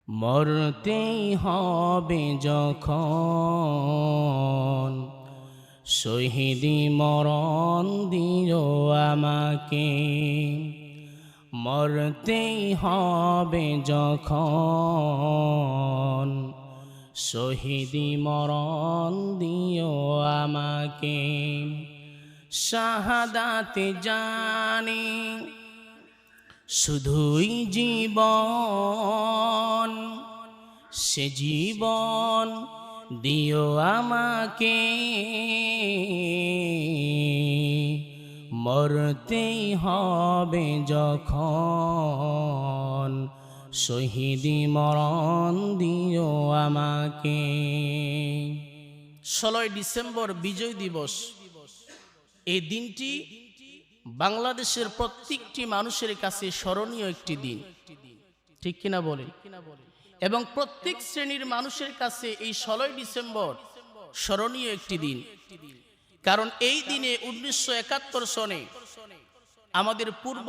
মরতেই হবে যখন, শহীদি মরণ দিও আমাকে। মরতেই হবে যখন, শহীদি মরণ দিও আমাকে। শাহাদাতে জানি শুধুই জীবন, সে জীবন দিও আমাকে। মরতেই হবে যখন, শহীদি মরণ দিও আমাকে। 16 ডিসেম্বর বিজয় দিবস। এই দিনটি বাংলাদেশের প্রত্যেকটি মানুষের কাছে স্মরণীয় একটি দিন, ঠিক কিনা বলে? এবং প্রত্যেক শ্রেণীর মানুষের কাছে এই 16 ডিসেম্বর স্মরণীয় একটি দিন। কারণ এই দিনে 1971 সনে আমাদের পূর্ব